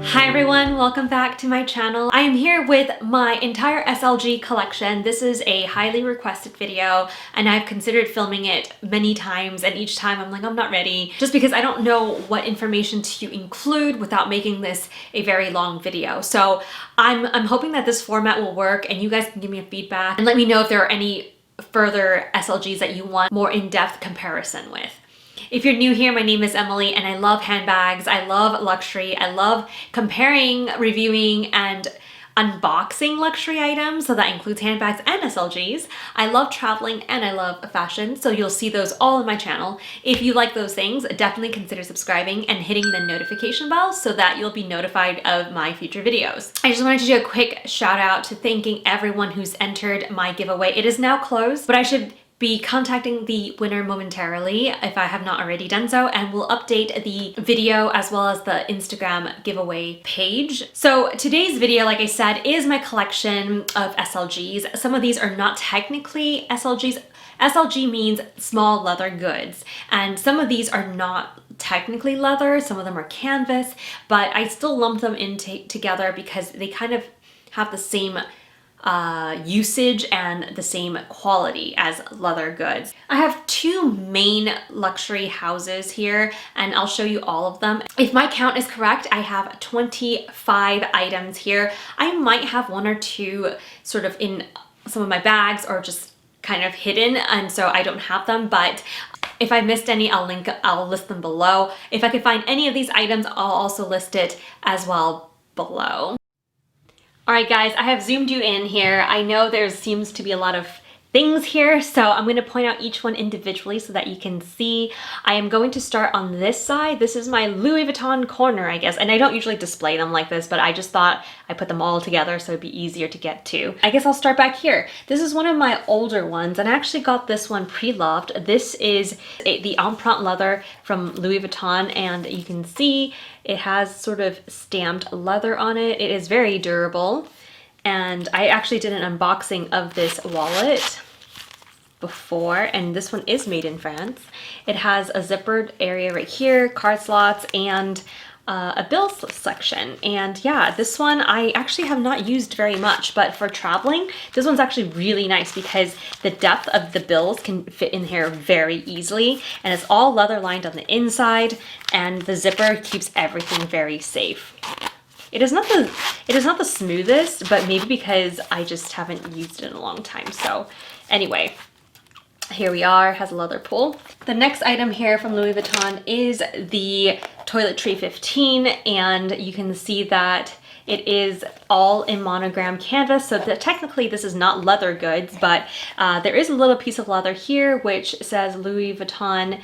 Hi everyone, welcome back to my channel. I am here with my entire SLG collection. This is a highly requested video and I've considered filming it many times, and each time I'm like, I'm not ready, just because I don't know what information to include without making this a very long video. So I'm hoping that this format will work and you guys can give me a feedback and let me know if there are any further SLGs that you want more in-depth comparison with. If you're new here, my name is Emily and I love handbags, I love luxury, I love comparing, reviewing, and unboxing luxury items, so that includes handbags and SLGs. I love traveling and I love fashion, so you'll see those all on my channel. If you like those things, definitely consider subscribing and hitting the notification bell so that you'll be notified of my future videos. I just wanted to do a quick shout out to thanking everyone who's entered my giveaway. It is now closed, but I should be contacting the winner momentarily if I have not already done so, and we'll update the video as well as the Instagram giveaway page. So today's video, like I said, is my collection of SLGs. Some of these are not technically SLGs. SLG means small leather goods, and some of these are not technically leather, some of them are canvas, but I still lump them in together because they kind of have the same usage and the same quality as leather goods. I have two main luxury houses here and I'll show you all of them. If my count is correct, I have 25 items here. I might have one or two sort of in some of my bags or just kind of hidden, and so I don't have them, but if I missed any, I'll list them below. If I could find any of these items, I'll also list it as well below. All right, guys, I have zoomed you in here. I know there seems to be a lot of things here, so I'm going to point out each one individually so that you can see. I am going to start on this side. This is my Louis Vuitton corner, I guess, and I don't usually display them like this, but I just thought I put them all together so it'd be easier to get to. I guess I'll start back here. This is one of my older ones, and I actually got this one pre-loved. This is the empreinte leather from Louis Vuitton, and you can see it has sort of stamped leather on it. It is very durable. And I actually did an unboxing of this wallet before, and this one is made in France. It has a zippered area right here, card slots, and a bills section. And yeah, this one I actually have not used very much, but for traveling, this one's actually really nice because the depth of the bills can fit in here very easily, and it's all leather lined on the inside, and the zipper keeps everything very safe. It is not the smoothest, but maybe because I just haven't used it in a long time. So anyway, here we are, has a leather pull. The next item here from Louis Vuitton is the Toiletry 15, and you can see that it is all in monogram canvas, so that technically this is not leather goods, but there is a little piece of leather here which says Louis Vuitton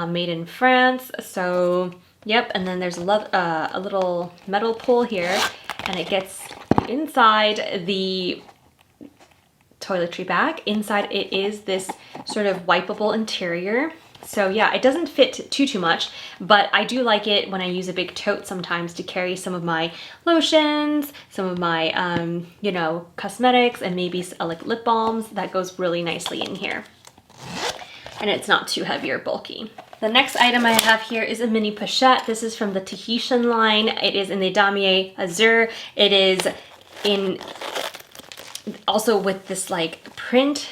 made in France. So yep, and then there's a little metal pull here, and it gets inside the toiletry bag. Inside it is this sort of wipeable interior. So yeah, it doesn't fit too much, but I do like it when I use a big tote sometimes to carry some of my lotions, some of my, you know, cosmetics, and maybe like lip balms. That goes really nicely in here. And it's not too heavy or bulky. The next item I have here is a mini pochette. This is from the Tahitian line. It is in the Damier Azur. It is in also with this like print.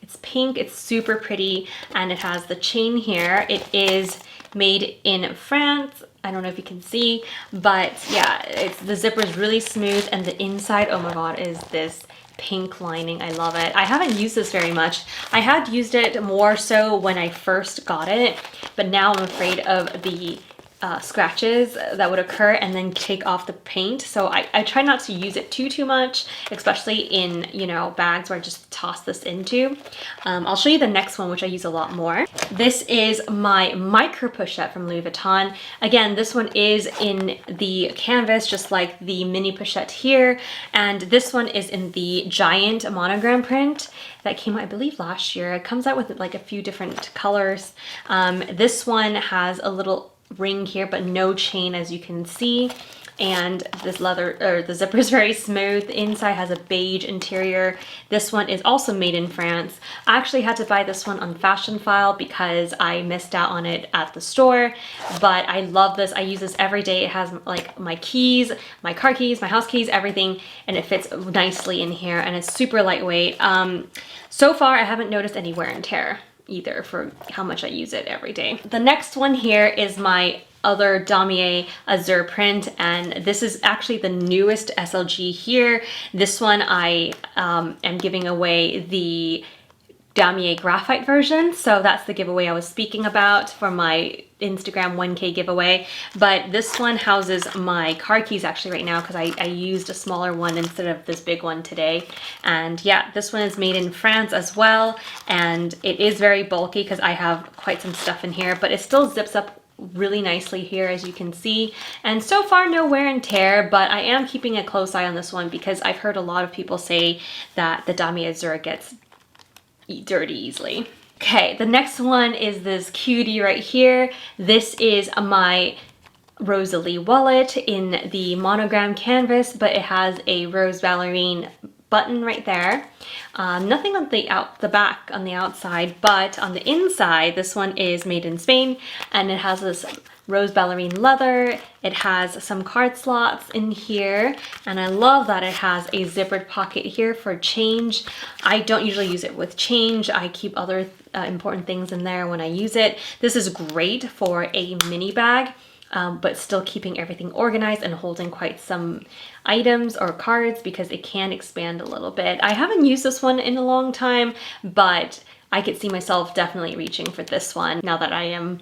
It's pink, it's super pretty, and it has the chain here. It is made in France. I don't know if you can see, but yeah, the zipper is really smooth, and the inside, oh my god, is this pink lining. I love it. I haven't used this very much. I had used it more so when I first got it, but now I'm afraid of the scratches that would occur and then take off the paint. So I try not to use it too much, especially in, you know, bags where I just toss this into. I'll show you the next one, which I use a lot more. This is my micro pochette from Louis Vuitton. Again, this one is in the canvas, just like the mini pochette here. And this one is in the giant monogram print that came out, I believe, last year. It comes out with like a few different colors. This one has a little ring here, but no chain, as you can see. and this leather, or the zipper is very smooth. The inside has a beige interior. This one is also made in France. I actually had to buy this one on Fashion File because I missed out on it at the store, but I love this. I use this every day. It has like my keys, my car keys, my house keys, everything, and it fits nicely in here, and it's super lightweight. So far I haven't noticed any wear and tear either for how much I use it every day. The next one here is my other damier azure print, and this is actually the newest SLG here. This one I am giving away the damier graphite version, so that's the giveaway I was speaking about for my Instagram 1K giveaway. But this one houses my car keys actually right now because I used a smaller one instead of this big one today. And yeah, this one is made in France as well, and it is very bulky because I have quite some stuff in here, but it still zips up really nicely here, as you can see. And so far no wear and tear, but I am keeping a close eye on this one because I've heard a lot of people say that the damier azure gets dirty easily. Okay, the next one is this cutie right here. This is my Rosalie wallet in the monogram canvas, but it has a rose ballerine button right there. Nothing on the back on the outside, but on the inside, this one is made in Spain, and it has this rose ballerine leather. It has some card slots in here, and I love that it has a zippered pocket here for change. I don't usually use it with change. I keep other important things in there when I use it. This is great for a mini bag, but still keeping everything organized and holding quite some items or cards because it can expand a little bit. I haven't used this one in a long time, but I could see myself definitely reaching for this one now that I am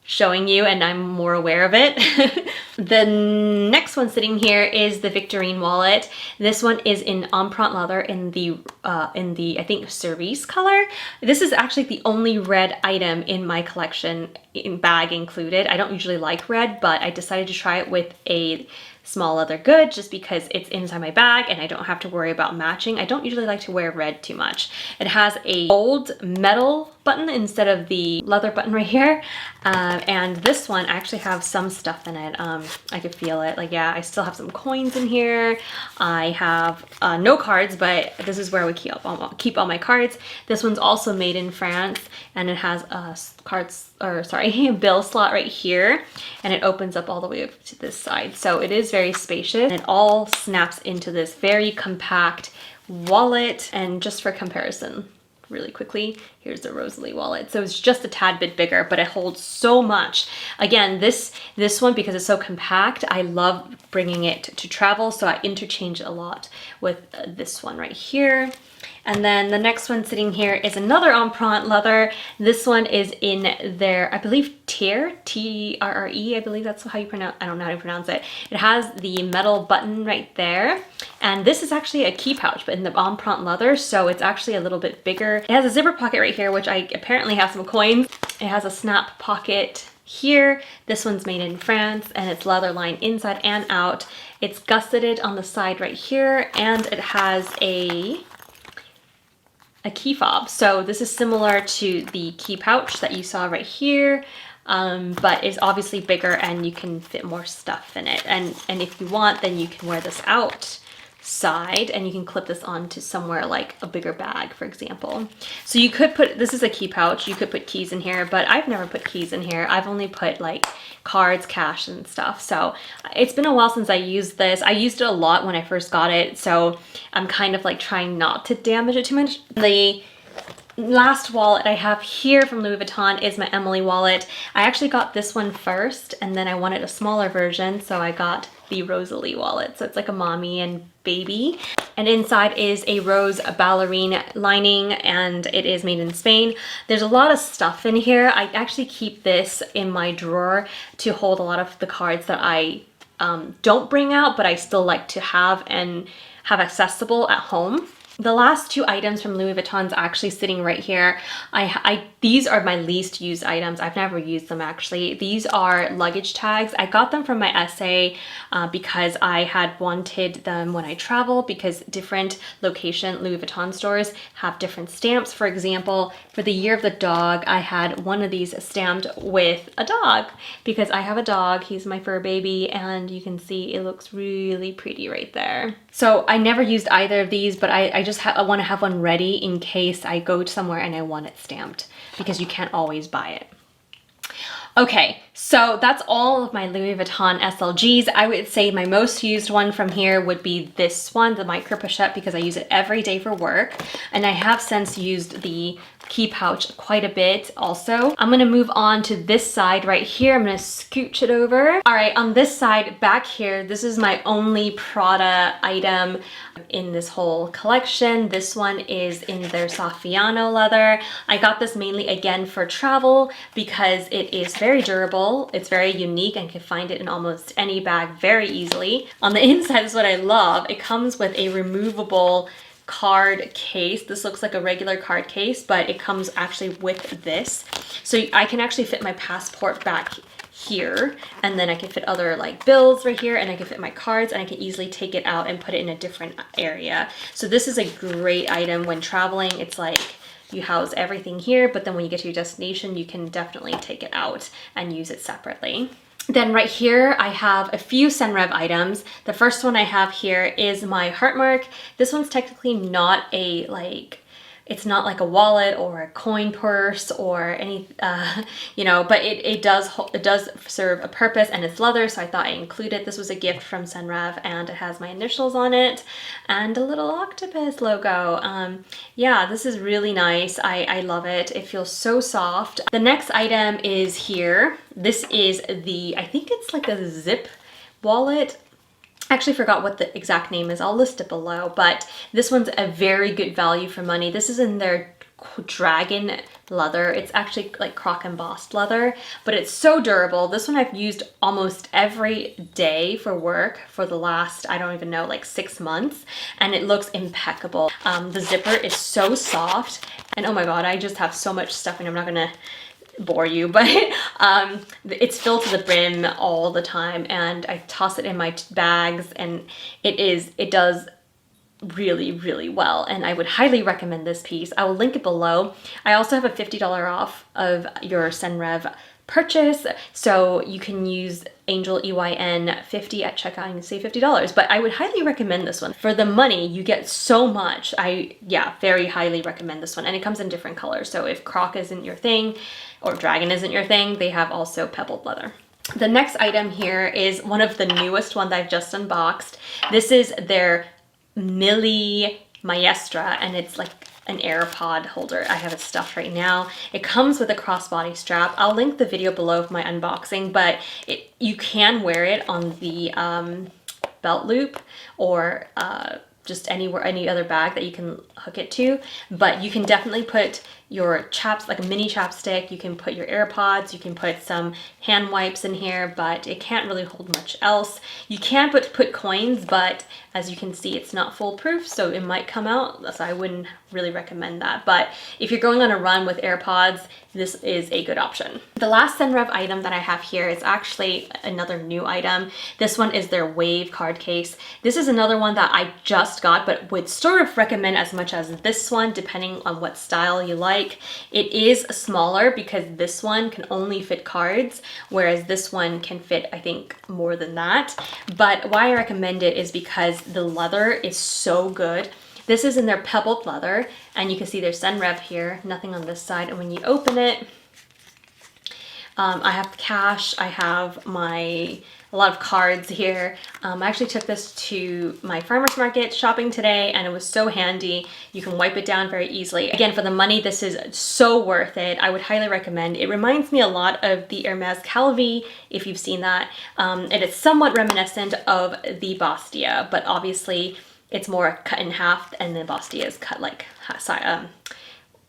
showing you and I'm more aware of it. The next one sitting here is the Victorine wallet. This one is in empreinte leather in the I think cerise color. This is actually the only red item in my collection, in bag included. I don't usually like red, but I decided to try it with a small leather good just because it's inside my bag and I don't have to worry about matching. I don't usually like to wear red too much. It has a gold metal button instead of the leather button right here. And this one, I actually have some stuff in it. I could feel it. Like, yeah, I still have some coins in here. I have no cards, but this is where we keep all my cards. This one's also made in France, and it has a bill slot right here, and it opens up all the way up to this side. So it is very spacious, and it all snaps into this very compact wallet. And just for comparison, really quickly, here's the Rosalie wallet. So it's just a tad bit bigger, but it holds so much. Again, this one, because it's so compact, I love bringing it to travel, so I interchange a lot with this one right here. And then the next one sitting here is another empreinte leather. This one is in their, I believe, Tier, T-R-R-E, I believe that's how you pronounce, I don't know how to pronounce it. It has the metal button right there. And this is actually a key pouch, but in the empreinte leather, so it's actually a little bit bigger. It has a zipper pocket right here, which I apparently have some coins. It has a snap pocket here. This one's made in France, and it's leather lined inside and out. It's gusseted on the side right here, and it has a key fob. So this is similar to the key pouch that you saw right here, but is obviously bigger and you can fit more stuff in it. And if you want, then you can wear this outside and you can clip this onto somewhere like a bigger bag, for example. So you could put, this is a key pouch, you could put keys in here, but I've never put keys in here. I've only put like cards, cash, and stuff. So it's been a while since I used this. I used it a lot when I first got it, so I'm kind of like trying not to damage it too much. The last wallet I have here from Louis Vuitton is my Emily wallet. I actually got this one first, and then I wanted a smaller version, so I got the Rosalie wallet. So it's like a mommy and baby. And inside is a rose ballerine lining, and it is made in Spain. There's a lot of stuff in here. I actually keep this in my drawer to hold a lot of the cards that I don't bring out, but I still like to have and have accessible at home. The last two items from Louis Vuitton's actually sitting right here. These are my least used items. I've never used them actually. These are luggage tags. I got them from my essay because I had wanted them when I travel, because different location Louis Vuitton stores have different stamps. For example, for the year of the dog, I had one of these stamped with a dog because I have a dog. He's my fur baby, and you can see it looks really pretty right there. So I never used either of these, but I want to have one ready in case I go somewhere and I want it stamped, because you can't always buy it. Okay, so that's all of my Louis Vuitton SLGs. I would say my most used one from here would be this one, the micro pochette, because I use it every day for work. And I have since used the key pouch quite a bit also. I'm gonna move on to this side right here. I'm gonna scooch it over. All right, on this side back here, this is my only Prada item in this whole collection. This one is in their Saffiano leather. I got this mainly again for travel because it is very durable. It's very unique and can find it in almost any bag very easily. On the inside is what I love. It comes with a removable card case. This looks like a regular card case, but it comes actually with this. So I can actually fit my passport back here, and then I can fit other like bills right here, and I can fit my cards, and I can easily take it out and put it in a different area. So this is a great item when traveling. It's like you house everything here, but then when you get to your destination, you can definitely take it out and use it separately. Then right here, I have a few Senreve items. The first one I have here is my heart mark. This one's technically not a it's not like a wallet or a coin purse or any, you know, but it does serve a purpose, and it's leather, so I thought I'd include it. This was a gift from Senreve, and it has my initials on it and a little octopus logo. Yeah, this is really nice. I love it. It feels so soft. The next item is here. This is I think it's like a zip wallet. I actually forgot what the exact name is. I'll list it below, but this one's a very good value for money. This is in their dragon leather. It's actually like croc embossed leather, but it's so durable. This one I've used almost every day for work for the last, I don't even know, like 6 months, and it looks impeccable. The zipper is so soft, and oh my god, I just have so much stuff, and I'm not gonna bore you, but it's filled to the brim all the time, and I toss it in my bags, and it does really well, and I would highly recommend this piece. I will link it below. I also have a $50 off of your Senreve purchase, so you can use angeleyn 50 at checkout and save $50, but I would highly recommend this one. For the money, you get so much. Yeah, very highly recommend this one, and it comes in different colors, so if croc isn't your thing or dragon isn't your thing, they have also pebbled leather. The next item here is one of the newest ones I've just unboxed. This is their Mille Maestra, and it's like an AirPod holder. I have it stuffed right now. It comes with a crossbody strap. I'll link the video below of my unboxing, but you can wear it on the belt loop or just any other bag that you can hook it to, but you can definitely put your like a mini chapstick, you can put your AirPods, you can put some hand wipes in here, but it can't really hold much else. You can put coins, but as you can see, it's not foolproof, so it might come out, so I wouldn't really recommend that. But if you're going on a run with AirPods, this is a good option. The last Senreve item that I have here is actually another new item. This one is their Wave card case. This is another one that I just got, but would sort of recommend as much as this one, depending on what style you like. It is smaller because this one can only fit cards, whereas this one can fit, I think, more than that. But why I recommend it is because the leather is so good. This is in their pebbled leather, and you can see there's Senreve here, nothing on this side. And when you open it, I have cash, I have a lot of cards here. I actually took this to my farmer's market shopping today, and it was so handy. You can wipe it down very easily. Again, for the money, this is so worth it. I would highly recommend. It reminds me a lot of the Hermes Calvi, if you've seen that. And it's somewhat reminiscent of the Bastia, but obviously it's more cut in half, and the Bastia is cut like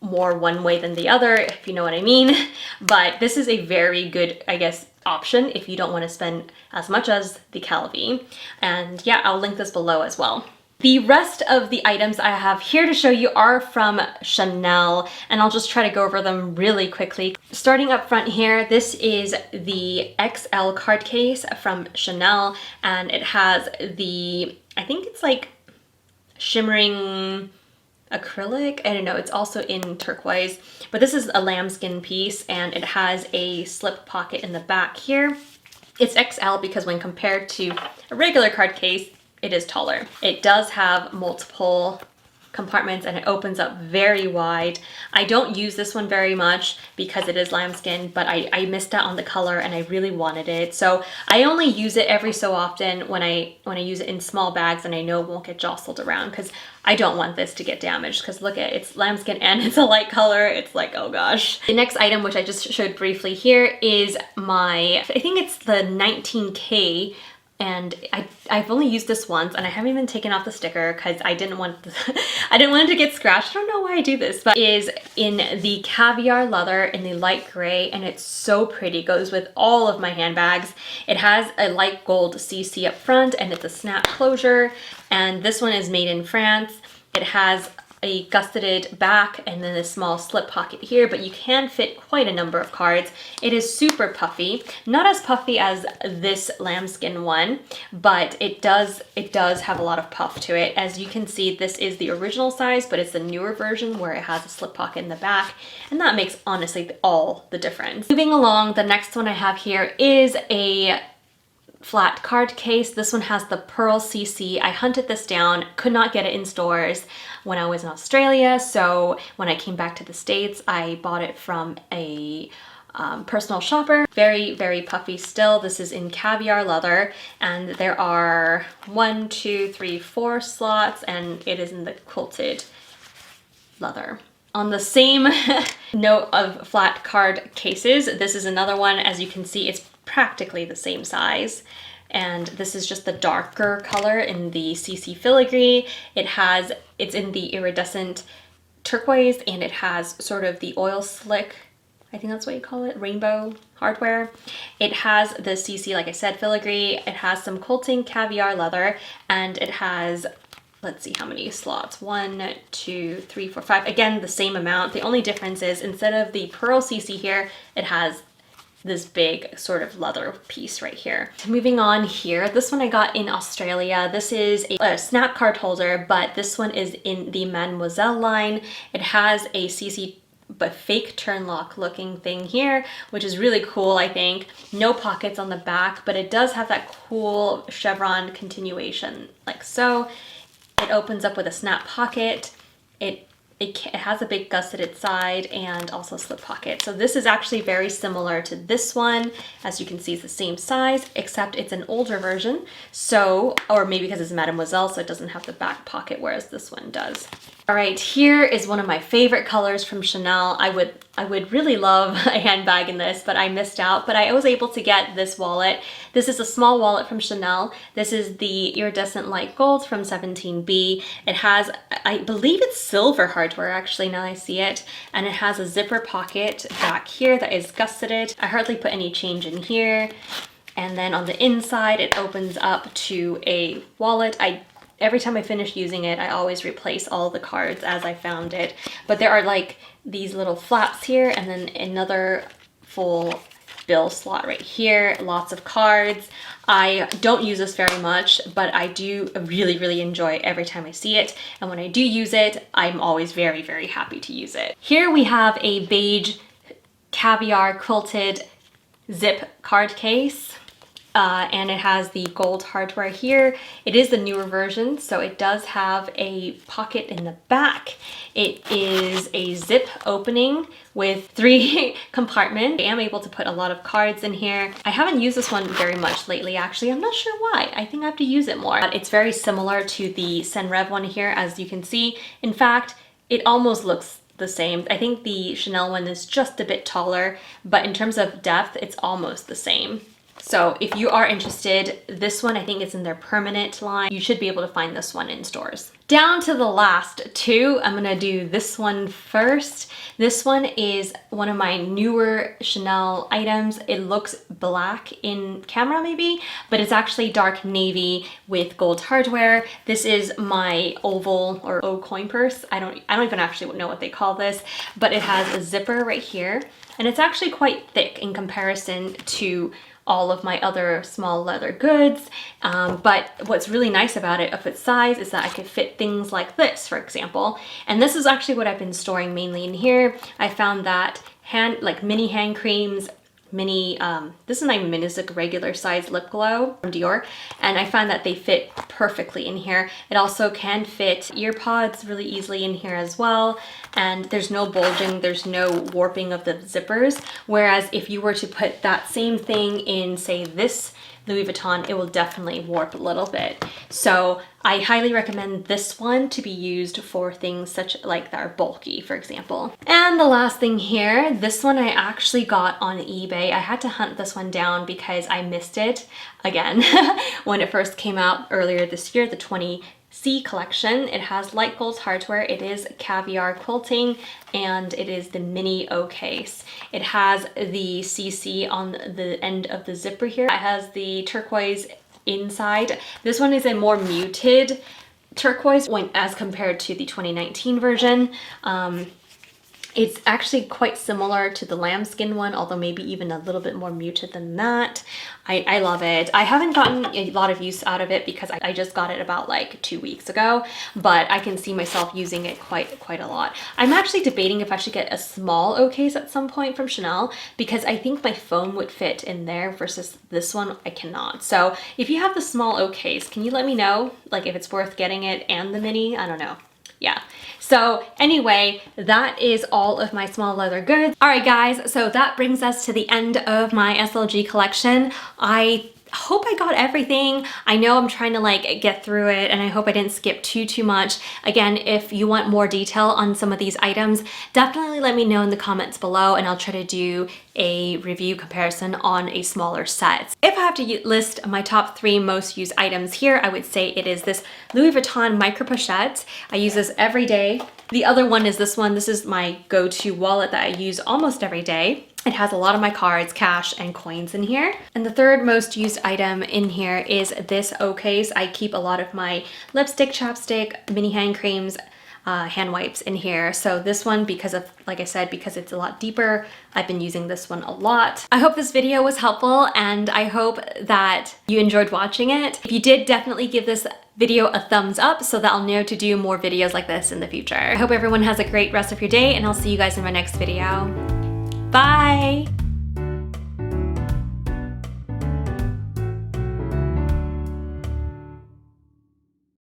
more one way than the other, if you know what I mean. But this is a very good, I guess, option if you don't want to spend as much as the Calvi. And yeah, I'll link this below as well. The rest of the items I have here to show you are from Chanel, and I'll just try to go over them really quickly. Starting up front here, this is the XL card case from Chanel, and it has the, I think it's like shimmering acrylic. I don't know, it's also in turquoise, but this is a lambskin piece, and it has a slip pocket in the back here. It's XL because when compared to a regular card case, it is taller. It does have multiple compartments and it opens up very wide. I don't use this one very much because it is lambskin, but I missed out on the color and I really wanted it. So I only use it every so often when I use it in small bags and I know it won't get jostled around, because I don't want this to get damaged, because look at it, it's lambskin and it's a light color. It's like, oh gosh. The next item, which I just showed briefly here, is I think it's the 19K, and I've only used this once and I haven't even taken off the sticker because I didn't want it to get scratched. I don't know why I do this, but it is in the caviar leather in the light gray, and it's so pretty. It goes with all of my handbags. It has a light gold CC up front and it's a snap closure, and this one is made in France. It has a gusseted back and then a small slip pocket here, but you can fit quite a number of cards. It is super puffy, not as puffy as this lambskin one, but it does have a lot of puff to it. As you can see, this is the original size, but it's the newer version where it has a slip pocket in the back, and that makes honestly all the difference. Moving along, the next one I have here is a flat card case. This one has the pearl CC. I hunted this down, could not get it in stores when I was in Australia, so when I came back to the States, I bought it from a personal shopper. Very, very puffy still. This is in caviar leather, and there are 1, 2, 3, 4 slots, and it is in the quilted leather. On the same note of flat card cases, this is another one. As you can see, it's practically the same size, and this is just the darker color in the CC filigree. It's in the iridescent turquoise, and it has sort of the oil slick, I think that's what you call it, rainbow hardware. It has the CC, like I said, filigree. It has some quilting caviar leather, and it has, let's see how many slots, 1, 2, 3, 4, 5. Again, the same amount. The only difference is instead of the pearl CC here, it has this big sort of leather piece right here. Moving on here, this one I got in Australia. This is a snap card holder, but this one is in the Mademoiselle line. It has a CC but fake turn lock looking thing here, which is really cool, I think. No pockets on the back, but it does have that cool chevron continuation like so. It opens up with a snap pocket. It has a big gusseted side and also slip pocket. So this is actually very similar to this one. As you can see, it's the same size, except it's an older version. So, or maybe because it's Mademoiselle, so it doesn't have the back pocket, whereas this one does. All right, here is one of my favorite colors from Chanel. I would really love a handbag in this, but I missed out. But I was able to get this wallet. This is a small wallet from Chanel. This is the iridescent light gold from 17B. It has, I believe it's silver hardware actually, now I see it. And it has a zipper pocket back here that is gusseted. I hardly put any change in here. And then on the inside, it opens up to a wallet. Every time I finish using it, I always replace all the cards as I found it. But there are like these little flaps here, and then another full bill slot right here. Lots of cards. I don't use this very much, but I do really, really enjoy it every time I see it. And when I do use it, I'm always very, very happy to use it. Here we have a beige caviar quilted zip card case. And it has the gold hardware here. It is the newer version, so it does have a pocket in the back. It is a zip opening with 3 compartments. I am able to put a lot of cards in here. I haven't used this one very much lately, actually. I'm not sure why. I think I have to use it more. But it's very similar to the Senreve one here, as you can see. In fact, it almost looks the same. I think the Chanel one is just a bit taller, but in terms of depth, it's almost the same. So if you are interested, this one I think is in their permanent line. You should be able to find this one in stores. Down to the last two, I'm gonna do this one first. This one is one of my newer Chanel items. It looks black in camera maybe, but it's actually dark navy with gold hardware. This is my oval or O coin purse. I don't even actually know what they call this, but it has a zipper right here, and it's actually quite thick in comparison to all of my other small leather goods. But what's really nice about it of its size is that I could fit things like this, for example. And this is actually what I've been storing mainly in here. I found that mini hand creams, this is not even mini, it's like a regular size lip glow from Dior, and I find that they fit perfectly in here. It also can fit ear pods really easily in here as well, and there's no bulging, there's no warping of the zippers, whereas if you were to put that same thing in, say, this Louis Vuitton, it will definitely warp a little bit. So I highly recommend this one to be used for things such like that are bulky, for example. And the last thing here, this one I actually got on eBay. I had to hunt this one down because I missed it again when it first came out earlier this year, the 20C collection. It has light gold hardware, it is caviar quilting, and it is the mini O case. It has the CC on the end of the zipper here. It has the turquoise inside. This one is a more muted turquoise when as compared to the 2019 version. It's actually quite similar to the lambskin one, although maybe even a little bit more muted than that. I love it. I haven't gotten a lot of use out of it because I just got it about like 2 weeks ago, but I can see myself using it quite a lot. I'm actually debating if I should get a small O case at some point from Chanel because I think my phone would fit in there versus this one I cannot. So if you have the small O case, can you let me know like if it's worth getting it and the mini? I don't know. Yeah. So anyway, that is all of my small leather goods. All right, guys, so that brings us to the end of my SLG collection. I hope I got everything. I know I'm trying to like get through it, and I hope I didn't skip too much. Again, if you want more detail on some of these items, definitely let me know in the comments below, and I'll try to do a review comparison on a smaller set. If I have to list my top 3 most used items here, I would say it is this Louis Vuitton micro pochette. I use this every day. The other one is this one. This is my go-to wallet that I use almost every day. It has a lot of my cards, cash, and coins in here. And the third most used item in here is this O case. I keep a lot of my lipstick, chapstick, mini hand creams, hand wipes in here. So this one, because of, like I said, because it's a lot deeper, I've been using this one a lot. I hope this video was helpful, and I hope that you enjoyed watching it. If you did, definitely give this video a thumbs up so that I'll know to do more videos like this in the future. I hope everyone has a great rest of your day, and I'll see you guys in my next video. Bye!